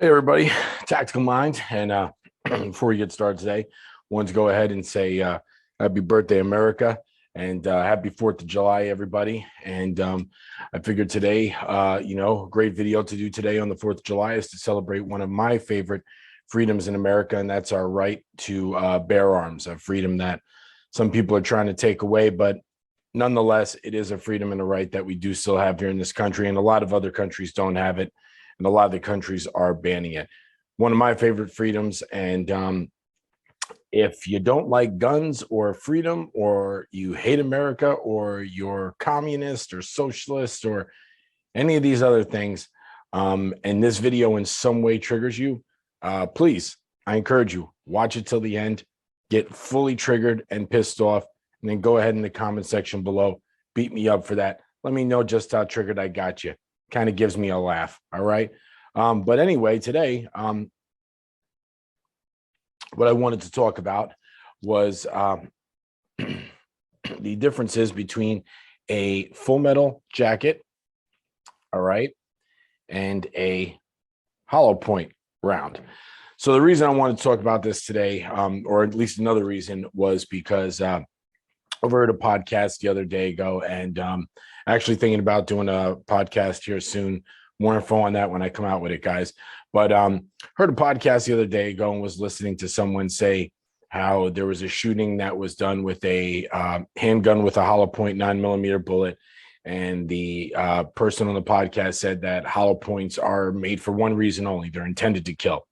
Hey everybody, Tactical Mind. And before we get started today, I wanted to go ahead and say happy birthday, America, and happy 4th of July, everybody. And I figured today, great video to do today on the 4th of July is to celebrate one of my favorite freedoms in America, and that's our right to bear arms, a freedom that some people are trying to take away, but nonetheless, it is a freedom and a right that we do still have here in this country, and a lot of other countries don't have it, and a lot of the countries are banning it. One of my favorite freedoms, and if you don't like guns or freedom, or you hate America, or you're communist or socialist or any of these other things, and this video in some way triggers you, please, I encourage you, watch it till the end, get fully triggered and pissed off, and then go ahead in the comment section below, beat me up for that. Let me know just how triggered I got you. Kind of gives me a laugh. All right. But anyway, today, what I wanted to talk about was the differences between a full metal jacket, all right, and a hollow point round. So the reason I wanted to talk about this today, or at least another reason, was because I overheard a podcast the other day ago, and actually thinking about doing a podcast here soon. More info on that when I come out with it, guys. But heard a podcast the other day ago and was listening to someone say how there was a shooting that was done with a handgun with a Hollowpoint 9mm bullet. And the person on the podcast said that hollow points are made for one reason only. They're intended to kill.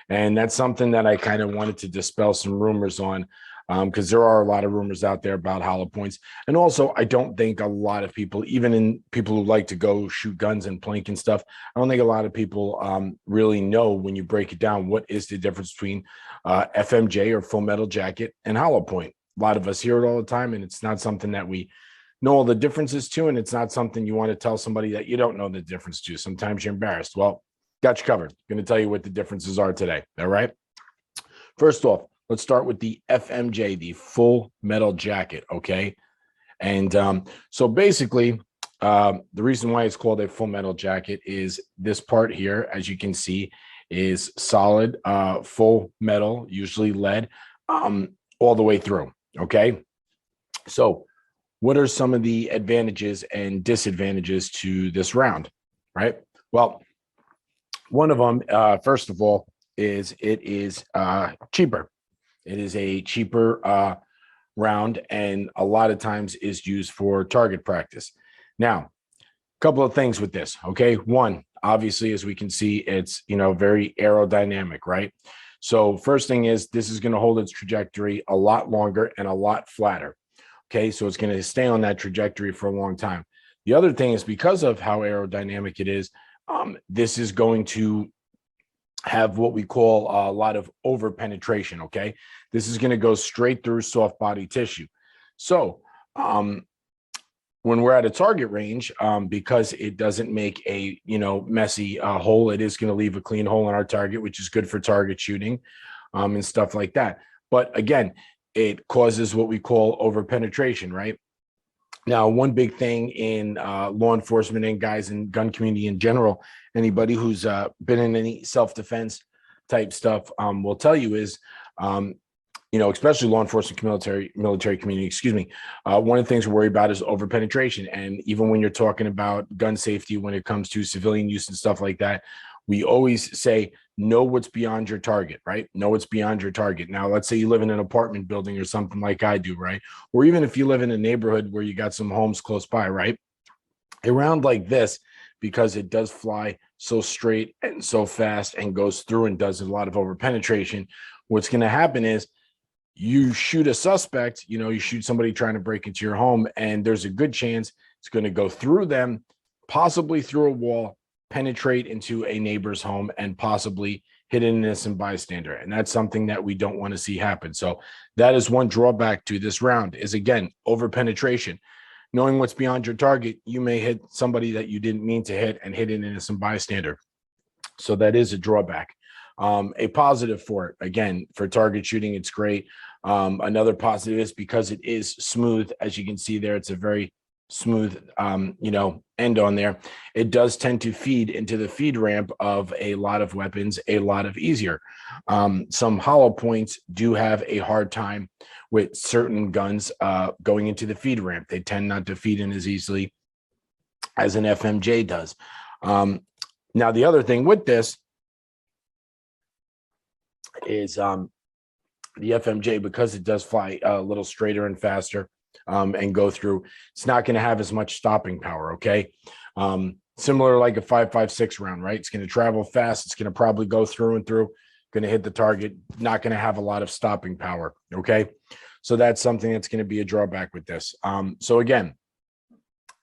And that's something that I kind of wanted to dispel some rumors on, because there are a lot of rumors out there about hollow points. And also, I don't think a lot of people, even in people who like to go shoot guns and plank and stuff, I don't think a lot of people really know, when you break it down, what is the difference between FMJ or full metal jacket and hollow point. A lot of us hear it all the time, and it's not something that we know all the differences to, and it's not something you want to tell somebody that you don't know the difference to. Sometimes you're embarrassed. Well, got you covered. Going to tell you what the differences are today. All right. First off, let's start with the FMJ, the full metal jacket. Okay. And so basically, the reason why it's called a full metal jacket is this part here, as you can see, is solid, full metal, usually lead, all the way through. Okay. So what are some of the advantages and disadvantages to this round? Right. Well, one of them, first of all, is it is cheaper. It is a cheaper round, and a lot of times is used for target practice. Now, a couple of things with this. Okay, one, obviously, as we can see, it's very aerodynamic, right? So first thing is, this is going to hold its trajectory a lot longer and a lot flatter. Okay, so it's going to stay on that trajectory for a long time. The other thing is, because of how aerodynamic it is, this is going to have what we call a lot of over penetration. Okay, this is going to go straight through soft body tissue. So when we're at a target range, because it doesn't make a messy hole, it is going to leave a clean hole in our target, which is good for target shooting and stuff like that. But again, it causes what we call over penetration, right? Now, one big thing in law enforcement and guys in gun community in general, anybody who's been in any self-defense type stuff will tell you is, especially law enforcement, military community, excuse me. One of the things we worry about is over penetration. And even when you're talking about gun safety, when it comes to civilian use and stuff like that, we always say, know what's beyond your target, right? Know what's beyond your target. Now, let's say you live in an apartment building or something like I do, right? Or even if you live in a neighborhood where you got some homes close by, right? A round like this, because it does fly so straight and so fast and goes through and does a lot of over penetration, what's going to happen is you shoot a suspect, you shoot somebody trying to break into your home, and there's a good chance it's going to go through them, possibly through a wall, penetrate into a neighbor's home, and possibly hit an innocent bystander. And that's something that we don't want to see happen. So that is one drawback to this round, is, again, over penetration. Knowing what's beyond your target, you may hit somebody that you didn't mean to hit and hit an innocent bystander. So that is a drawback. A positive for it, again, for target shooting, it's great. Another positive is because it is smooth. As you can see there, it's a very smooth, end on there, it does tend to feed into the feed ramp of a lot of weapons a lot of easier. Some hollow points do have a hard time with certain guns going into the feed ramp. They tend not to feed in as easily as an FMJ does. Now, the other thing with this is the FMJ, because it does fly a little straighter and faster and go through, it's not going to have as much stopping power, okay? Similar like a 5.56 round, right? It's going to travel fast. It's going to probably go through and through, going to hit the target, not going to have a lot of stopping power, okay? So that's something that's going to be a drawback with this. So again,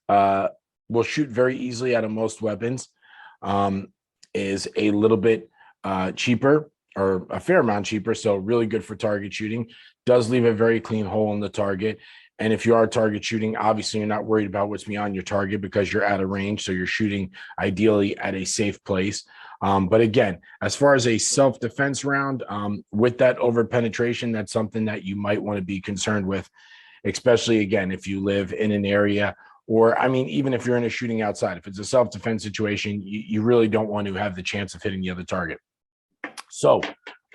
will shoot very easily out of most weapons, is a little bit cheaper, or a fair amount cheaper, so really good for target shooting. Does leave a very clean hole in the target. And if you are target shooting, obviously you're not worried about what's beyond your target because you're out of range, so you're shooting ideally at a safe place. But again, as far as a self-defense round, with that over penetration, that's something that you might want to be concerned with, especially, again, if you live in an area, or, I mean, even if you're in a shooting outside. If it's a self-defense situation, you really don't want to have the chance of hitting the other target. So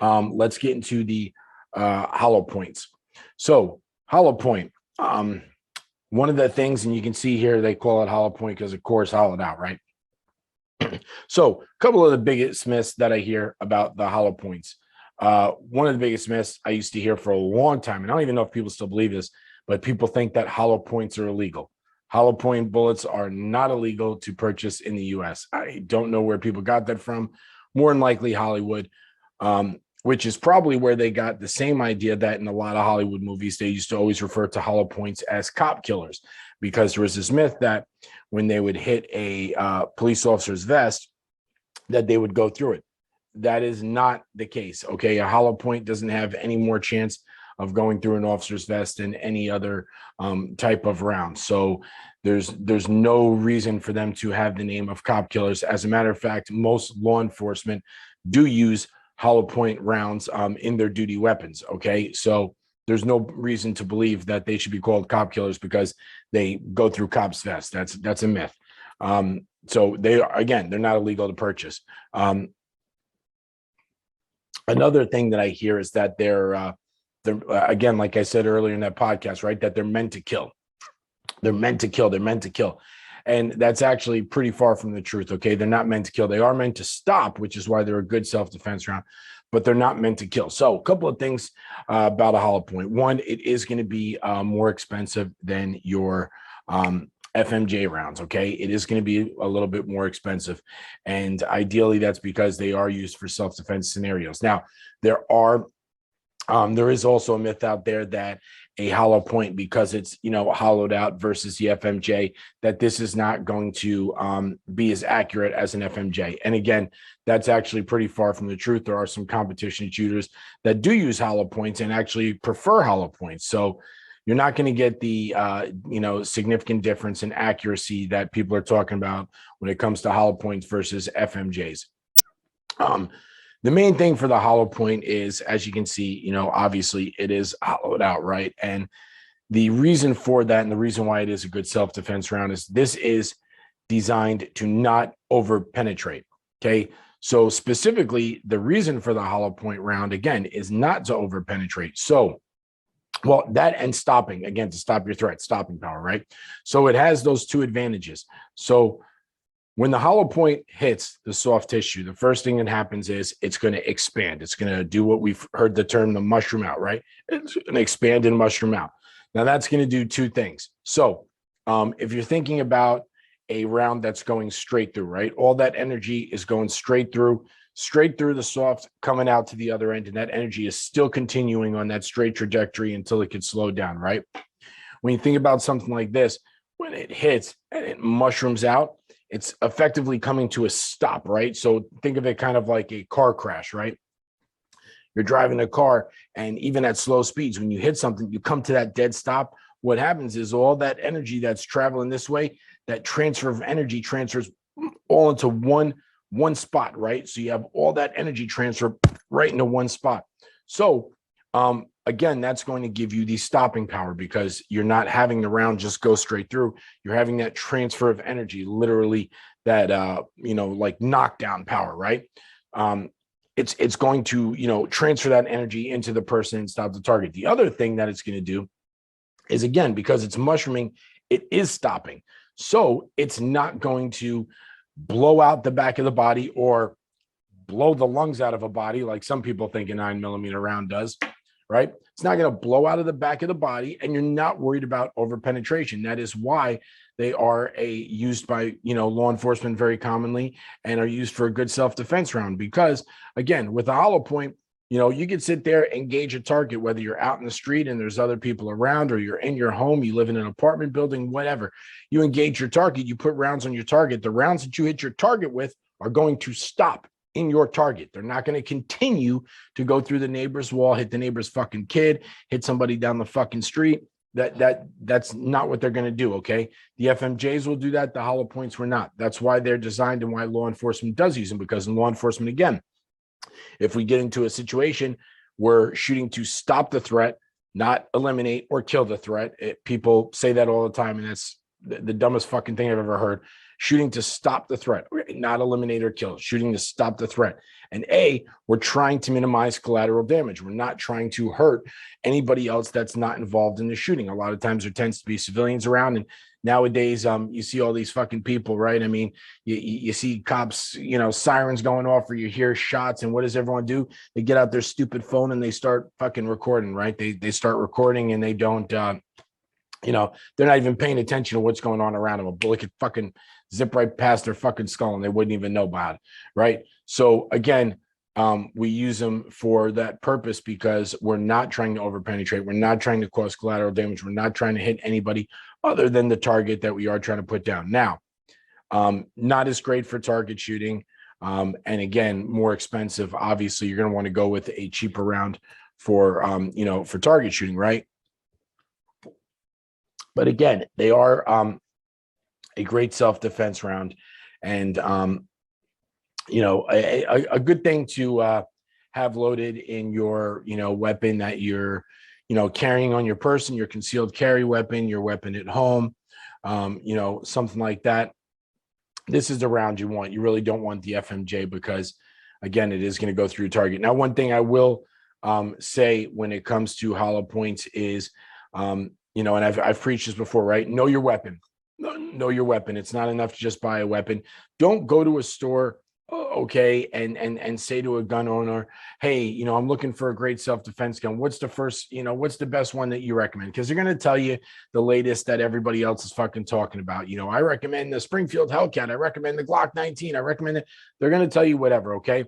let's get into the hollow points. So hollow point, one of the things, and you can see here, they call it hollow point because, of course, hollowed out, right? So a couple of the biggest myths that I hear about the hollow points. One of the biggest myths I used to hear for a long time, and I don't even know if people still believe this, but people think that hollow points are illegal. Hollow point bullets are not illegal to purchase in the US. I don't know where people got that from. More than likely Hollywood, which is probably where they got the same idea that in a lot of Hollywood movies, they used to always refer to hollow points as cop killers, because there was this myth that when they would hit a police officer's vest, that they would go through it. That is not the case, okay? A hollow point doesn't have any more chance of going through an officer's vest than any other type of round. So there's no reason for them to have the name of cop killers. As a matter of fact, most law enforcement do use hollow point rounds in their duty weapons, okay? So there's no reason to believe that they should be called cop killers because they go through cops' vests. That's a myth. So they are, again, they're not illegal to purchase. Another thing that I hear is that they're again, like I said earlier in that podcast, right, that they're meant to kill. They're meant to kill. They're meant to kill. And that's actually pretty far from the truth, okay? They're not meant to kill. They are meant to stop, which is why they're a good self-defense round, but they're not meant to kill. So a couple of things about a hollow point. One, it is going to be more expensive than your FMJ rounds, okay? It is going to be a little bit more expensive. And ideally, that's because they are used for self-defense scenarios. Now, there is also a myth out there that a hollow point, because it's, hollowed out versus the FMJ, that this is not going to be as accurate as an FMJ. And again, that's actually pretty far from the truth. There are some competition shooters that do use hollow points and actually prefer hollow points. So you're not going to get the, significant difference in accuracy that people are talking about when it comes to hollow points versus FMJs. The main thing for the hollow point is, as you can see, obviously it is hollowed out, right? And the reason for that, and the reason why it is a good self-defense round, is this is designed to not over penetrate, okay? So specifically, the reason for the hollow point round, again, is not to over penetrate. So, well, that and stopping, again, to stop your threat, stopping power, right? So it has those two advantages. So when the hollow point hits the soft tissue, the first thing that happens is it's going to expand. It's going to do what we've heard the term, the mushroom out, right? It's going to expand and mushroom out. Now, that's going to do two things. So if you're thinking about a round that's going straight through, right? All that energy is going straight through the soft, coming out to the other end, and that energy is still continuing on that straight trajectory until it gets slowed down, right? When you think about something like this, when it hits and it mushrooms out, it's effectively coming to a stop, right? So think of it kind of like a car crash, right? You're driving a car, and even at slow speeds, when you hit something, you come to that dead stop. What happens is all that energy that's traveling this way, that transfer of energy transfers all into one spot, right? So you have all that energy transfer right into one spot. So again, that's going to give you the stopping power because you're not having the round just go straight through. You're having that transfer of energy, literally that like knockdown power, right? It's going to transfer that energy into the person and stop the target. The other thing that it's going to do is, again, because it's mushrooming, it is stopping. So it's not going to blow out the back of the body or blow the lungs out of a body like some people think a 9mm round does, right? It's not going to blow out of the back of the body, and you're not worried about over-penetration. That is why they are used by law enforcement very commonly and are used for a good self-defense round. Because again, with a hollow point, you can sit there, engage a target, whether you're out in the street and there's other people around, or you're in your home, you live in an apartment building, whatever. You engage your target, you put rounds on your target. The rounds that you hit your target with are going to stop in your target. They're not going to continue to go through the neighbor's wall, hit the neighbor's fucking kid, hit somebody down the fucking street. That's not what they're going to do. Okay. The FMJs will do that. The hollow points were not. That's why they're designed and why law enforcement does use them, because in law enforcement, again, if we get into a situation, we're shooting to stop the threat, not eliminate or kill the threat. People say that all the time, and that's the dumbest fucking thing I've ever heard. Shooting to stop the threat, not eliminate or kill, shooting to stop the threat. And we're trying to minimize collateral damage. We're not trying to hurt anybody else that's not involved in the shooting. A lot of times there tends to be civilians around, and nowadays you see all these fucking people, right? I mean, you see cops, sirens going off, or you hear shots, and what does everyone do? They get out their stupid phone and they start fucking recording, right? They start recording, and they don't they're not even paying attention to what's going on around them. A bullet could fucking zip right past their fucking skull and they wouldn't even know about it, right? So again, we use them for that purpose because we're not trying to overpenetrate. We're not trying to cause collateral damage. We're not trying to hit anybody other than the target that we are trying to put down. Now, not as great for target shooting. And again, more expensive. Obviously, you're going to want to go with a cheaper round for target shooting, right? But again, they are a great self-defense round, and a good thing to have loaded in your weapon that you're carrying on your person, your concealed carry weapon, your weapon at home, something like that. This is the round you want. You really don't want the FMJ because, again, it is going to go through target. Now, one thing I will say when it comes to hollow points is, and I've preached this before, right? Know your weapon. Know your weapon. It's not enough to just buy a weapon. Don't go to a store, okay, and say to a gun owner, hey, I'm looking for a great self-defense gun. What's the best one that you recommend? Because they're going to tell you the latest that everybody else is fucking talking about. I recommend the Springfield Hellcat. I recommend the Glock 19. I recommend it. They're going to tell you whatever, okay?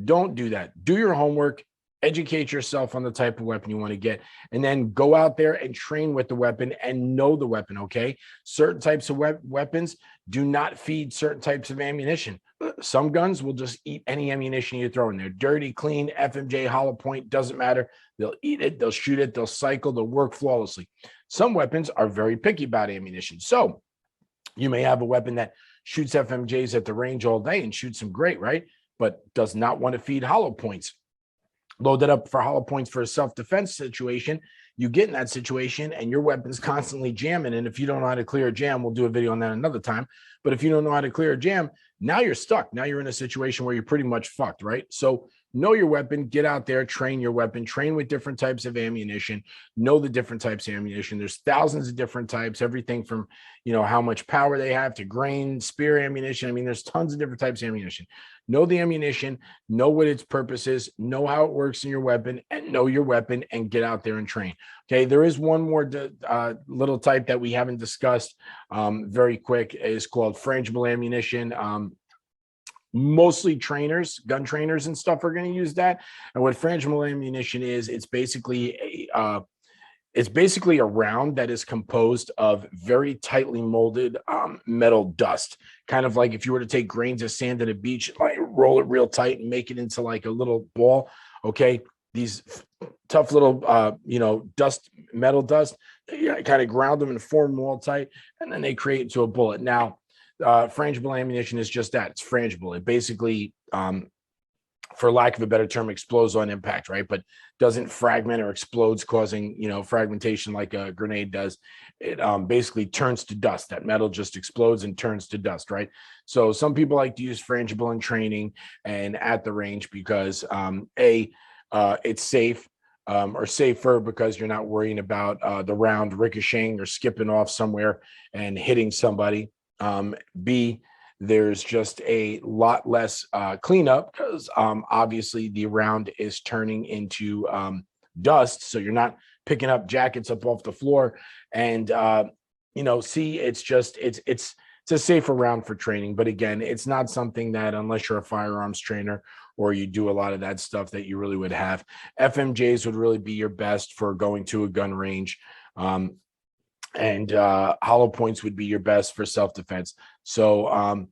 Don't do that. Do your homework. Educate yourself on the type of weapon you want to get, and then go out there and train with the weapon and know the weapon, okay? Certain types of weapons do not feed certain types of ammunition. Some guns will just eat any ammunition you throw in there. Dirty, clean, FMJ, hollow point, doesn't matter. They'll eat it, they'll shoot it, they'll cycle, they'll work flawlessly. Some weapons are very picky about ammunition. So you may have a weapon that shoots FMJs at the range all day and shoots them great, right? But does not want to feed hollow points. Load that up for hollow points for a self-defense situation. You get in that situation and your weapon's constantly jamming. And if you don't know how to clear a jam, we'll do a video on that another time. But if you don't know how to clear a jam, now you're stuck. Now you're in a situation where you're pretty much fucked, right? So know your weapon, get out there, train your weapon, train with different types of ammunition, know the different types of ammunition. There's thousands of different types, everything from, how much power they have to grain, spear ammunition. I mean, there's tons of different types of ammunition. Know the ammunition, know what its purpose is, know how it works in your weapon, and know your weapon and get out there and train. Okay, there is one more little type that we haven't discussed very quick. Is called frangible ammunition. Mostly trainers, gun trainers and stuff are going to use that. And what frangible ammunition is, it's basically a round that is composed of very tightly molded metal dust. Kind of like if you were to take grains of sand at a beach, like roll it real tight and make it into like a little ball. Okay, these tough little metal dust, kind of ground them and form them all tight, and then they create into a bullet. Now, frangible ammunition is just that. It's frangible. It basically for lack of a better term, explodes on impact, right? But doesn't fragment or explodes, causing, fragmentation like a grenade does. It basically turns to dust. That metal just explodes and turns to dust, right? So some people like to use frangible in training and at the range because it's safe, or safer because you're not worrying about the round ricocheting or skipping off somewhere and hitting somebody. B, there's just a lot less cleanup because obviously the round is turning into dust, so you're not picking up jackets up off the floor. And C, it's a safer round for training. But again, it's not something that, unless you're a firearms trainer or you do a lot of that stuff, that you really would have. FMJs would really be your best for going to a gun range. And hollow points would be your best for self-defense. So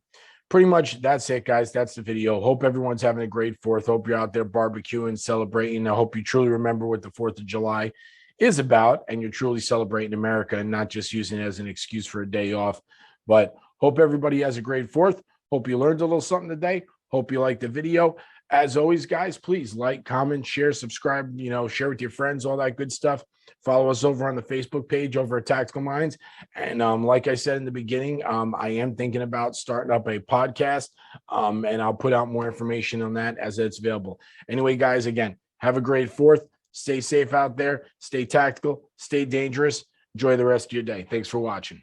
pretty much that's it, guys. That's the video. Hope everyone's having a great 4th. Hope you're out there barbecuing, celebrating. I hope you truly remember what the 4th of July is about, and you're truly celebrating America and not just using it as an excuse for a day off. But hope everybody has a great 4th. Hope you learned a little something today. Hope you liked the video. As always, guys, please like, comment, share, subscribe, share with your friends, all that good stuff. Follow us over on the Facebook page over at Tactical Minds. And like I said in the beginning, I am thinking about starting up a podcast, and I'll put out more information on that as it's available. Anyway, guys, again, have a great 4th. Stay safe out there. Stay tactical. Stay dangerous. Enjoy the rest of your day. Thanks for watching.